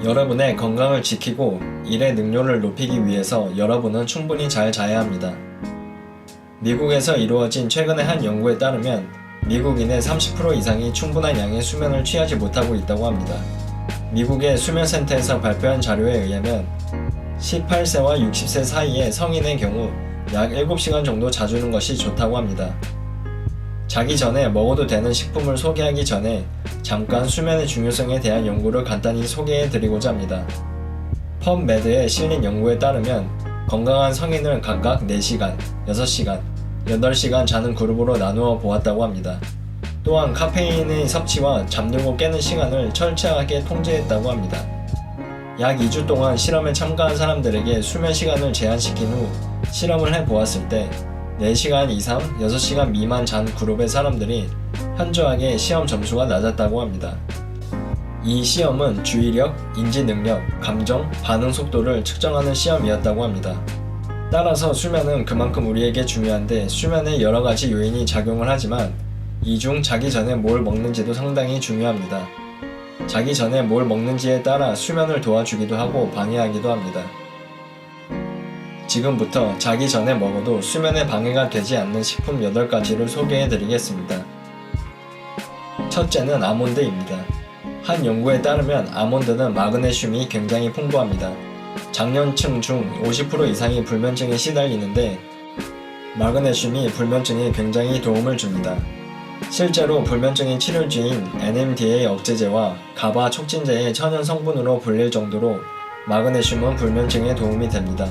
여러분의 건강을 지키고 일의 능률을 높이기 위해서 여러분은 충분히 잘 자야 합니다. 미국에서 이루어진 최근의 한 연구에 따르면 미국인의 30% 이상이 충분한 양의 수면을 취하지 못하고 있다고 합니다. 미국의 수면센터에서 발표한 자료에 의하면 18세와 60세 사이의 성인의 경우 약 7시간 정도 자주는 것이 좋다고 합니다. 자기 전에 먹어도 되는 식품을 소개하기 전에 잠깐 수면의 중요성에 대한 연구를 간단히 소개해 드리고자 합니다. 펍메드에 실린 연구에 따르면 건강한 성인을 각각 4시간, 6시간, 8시간 자는 그룹으로 나누어 보았다고 합니다. 또한 카페인의 섭취와 잠들고 깨는 시간을 철저하게 통제했다고 합니다. 약 2주 동안 실험에 참가한 사람들에게 수면 시간을 제한시킨 후 실험을 해보았을 때 4시간 이상, 6시간 미만 잔 그룹의 사람들이 현저하게 시험 점수가 낮았다고 합니다. 이 시험은 주의력, 인지 능력, 감정, 반응 속도를 측정하는 시험이었다고 합니다. 따라서 수면은 그만큼 우리에게 중요한데 수면에 여러 가지 요인이 작용을 하지만 이 중 자기 전에 뭘 먹는지도 상당히 중요합니다. 자기 전에 뭘 먹는지에 따라 수면을 도와주기도 하고 방해하기도 합니다. 지금부터 자기 전에 먹어도 수면에 방해가 되지 않는 식품 8가지를 소개해 드리겠습니다. 첫째는 아몬드입니다. 한 연구에 따르면 아몬드는 마그네슘이 굉장히 풍부합니다. 장년층 중 50% 이상이 불면증에 시달리는데 마그네슘이 불면증에 굉장히 도움을 줍니다. 실제로 불면증의 치료제인 NMDA 억제제와 가바 촉진제의 천연 성분으로 불릴 정도로 마그네슘은 불면증에 도움이 됩니다.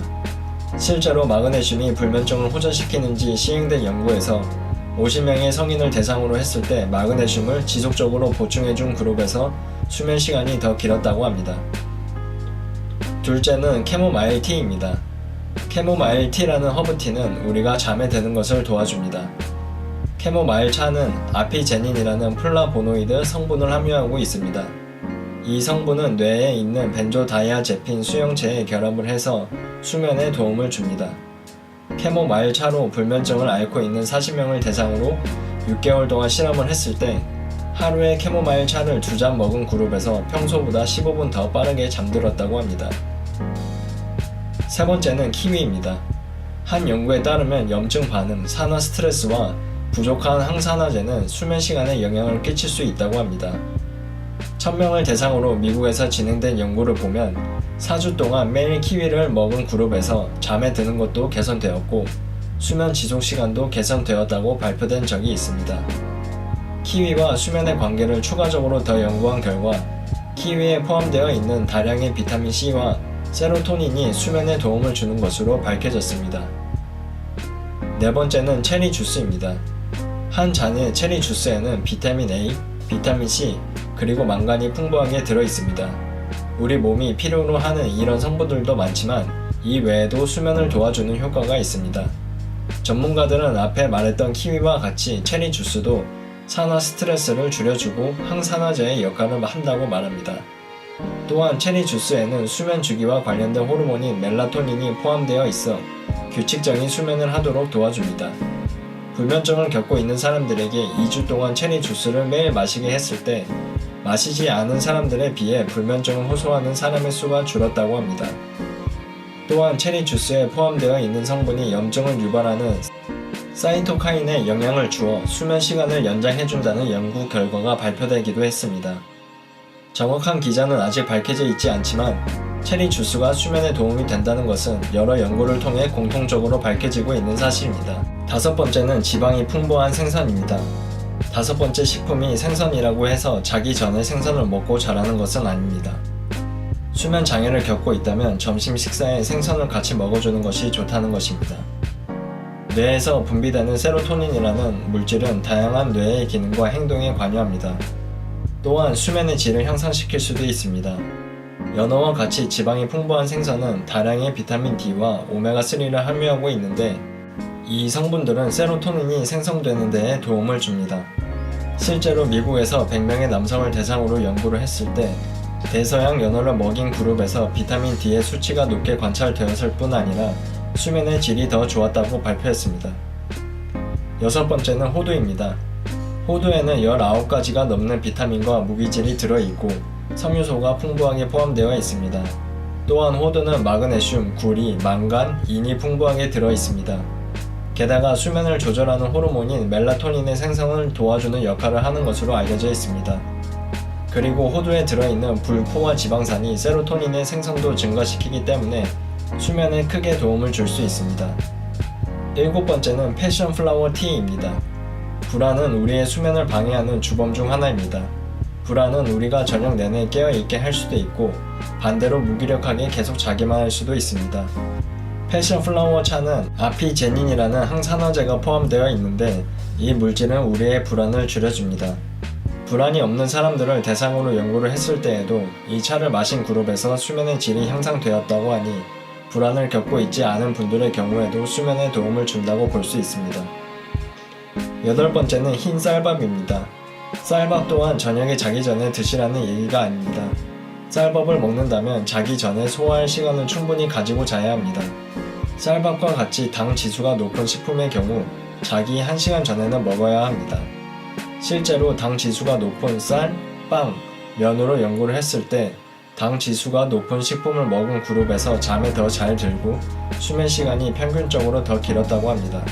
실제로 마그네슘이 불면증을 호전시키는지 시행된 연구에서 50명의 성인을 대상으로 했을 때 마그네슘을 지속적으로 보충해준 그룹에서 수면 시간이 더 길었다고 합니다. 둘째는 캐모마일 티입니다. 캐모마일 티라는 허브티는 우리가 잠에 드는 것을 도와줍니다. 캐모마일 차는 아피제닌이라는 플라보노이드 성분을 함유하고 있습니다. 이 성분은 뇌에 있는 벤조다이아제핀 수용체에 결합을 해서 수면에 도움을 줍니다. 캐모마일 차로 불면증을 앓고 있는 40명을 대상으로 6개월 동안 실험을 했을 때 하루에 캐모마일 차를 2잔 먹은 그룹에서 평소보다 15분 더 빠르게 잠들었다고 합니다. 세 번째는 키위입니다. 한 연구에 따르면 염증 반응, 산화 스트레스와 부족한 항산화제는 수면 시간에 영향을 끼칠 수 있다고 합니다. 1000명을 대상으로 미국에서 진행된 연구를 보면 4주 동안 매일 키위를 먹은 그룹에서 잠에 드는 것도 개선되었고 수면 지속 시간도 개선되었다고 발표된 적이 있습니다. 키위와 수면의 관계를 추가적으로 더 연구한 결과 키위에 포함되어 있는 다량의 비타민 C와 세로토닌이 수면에 도움을 주는 것으로 밝혀졌습니다. 네 번째는 체리 주스입니다. 한 잔의 체리 주스에는 비타민 A, 비타민 C, 그리고 망간이 풍부하게 들어있습니다. 우리 몸이 필요로 하는 이런 성분들도 많지만 이 외에도 수면을 도와주는 효과가 있습니다. 전문가들은 앞에 말했던 키위와 같이 체리 주스도 산화 스트레스를 줄여주고 항산화제의 역할을 한다고 말합니다. 또한 체리 주스에는 수면 주기와 관련된 호르몬인 멜라토닌이 포함되어 있어 규칙적인 수면을 하도록 도와줍니다. 불면증을 겪고 있는 사람들에게 2주 동안 체리 주스를 매일 마시게 했을 때 마시지 않은 사람들에 비해 불면증을 호소하는 사람의 수가 줄었다고 합니다. 또한 체리 주스에 포함되어 있는 성분이 염증을 유발하는 사이토카인에 영향을 주어 수면 시간을 연장해준다는 연구 결과가 발표되기도 했습니다. 정확한 기전은 아직 밝혀져 있지 않지만 체리 주스가 수면에 도움이 된다는 것은 여러 연구를 통해 공통적으로 밝혀지고 있는 사실입니다. 다섯 번째는 지방이 풍부한 생선입니다. 다섯 번째 식품이 생선이라고 해서 자기 전에 생선을 먹고 자라는 것은 아닙니다. 수면 장애를 겪고 있다면 점심 식사에 생선을 같이 먹어주는 것이 좋다는 것입니다. 뇌에서 분비되는 세로토닌이라는 물질은 다양한 뇌의 기능과 행동에 관여합니다. 또한 수면의 질을 향상시킬 수도 있습니다. 연어와 같이 지방이 풍부한 생선은 다량의 비타민 D와 오메가3를 함유하고 있는데 이 성분들은 세로토닌이 생성되는 데에 도움을 줍니다. 실제로 미국에서 100명의 남성을 대상으로 연구를 했을 때 대서양 연어를 먹인 그룹에서 비타민 D의 수치가 높게 관찰되었을 뿐 아니라 수면의 질이 더 좋았다고 발표했습니다. 여섯 번째는 호두입니다. 호두에는 19가지가 넘는 비타민과 무기질이 들어있고 섬유소가 풍부하게 포함되어 있습니다. 또한 호두는 마그네슘, 구리, 망간, 인이 풍부하게 들어 있습니다. 게다가 수면을 조절하는 호르몬인 멜라토닌의 생성을 도와주는 역할을 하는 것으로 알려져 있습니다. 그리고 호두에 들어있는 불포화 지방산이 세로토닌의 생성도 증가시키기 때문에 수면에 크게 도움을 줄 수 있습니다. 7번째는 패션플라워 티입니다. 불안은 우리의 수면을 방해하는 주범 중 하나입니다. 불안은 우리가 저녁 내내 깨어있게 할 수도 있고 반대로 무기력하게 계속 자기만 할 수도 있습니다. 패션플라워 차는 아피제닌이라는 항산화제가 포함되어 있는데 이 물질은 우리의 불안을 줄여줍니다. 불안이 없는 사람들을 대상으로 연구를 했을 때에도 이 차를 마신 그룹에서 수면의 질이 향상되었다고 하니 불안을 겪고 있지 않은 분들의 경우에도 수면에 도움을 준다고 볼 수 있습니다. 8번째는 흰 쌀밥입니다. 쌀밥 또한 저녁에 자기 전에 드시라는 얘기가 아닙니다. 쌀밥을 먹는다면 자기 전에 소화할 시간을 충분히 가지고 자야 합니다. 쌀밥과 같이 당 지수가 높은 식품의 경우 자기 1시간 전에는 먹어야 합니다. 실제로 당 지수가 높은 쌀, 빵, 면으로 연구를 했을 때 당 지수가 높은 식품을 먹은 그룹에서 잠에 더 잘 들고 수면 시간이 평균적으로 더 길었다고 합니다.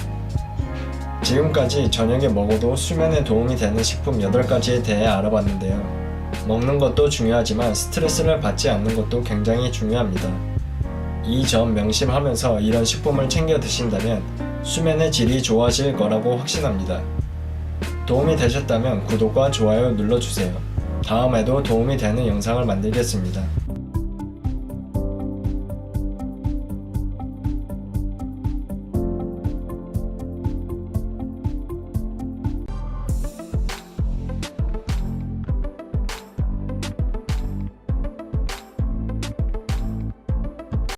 지금까지 저녁에 먹어도 수면에 도움이 되는 식품 8가지에 대해 알아봤는데요. 먹는 것도 중요하지만 스트레스를 받지 않는 것도 굉장히 중요합니다. 이 점 명심하면서 이런 식품을 챙겨 드신다면 수면의 질이 좋아질 거라고 확신합니다. 도움이 되셨다면 구독과 좋아요 눌러주세요. 다음에도 도움이 되는 영상을 만들겠습니다.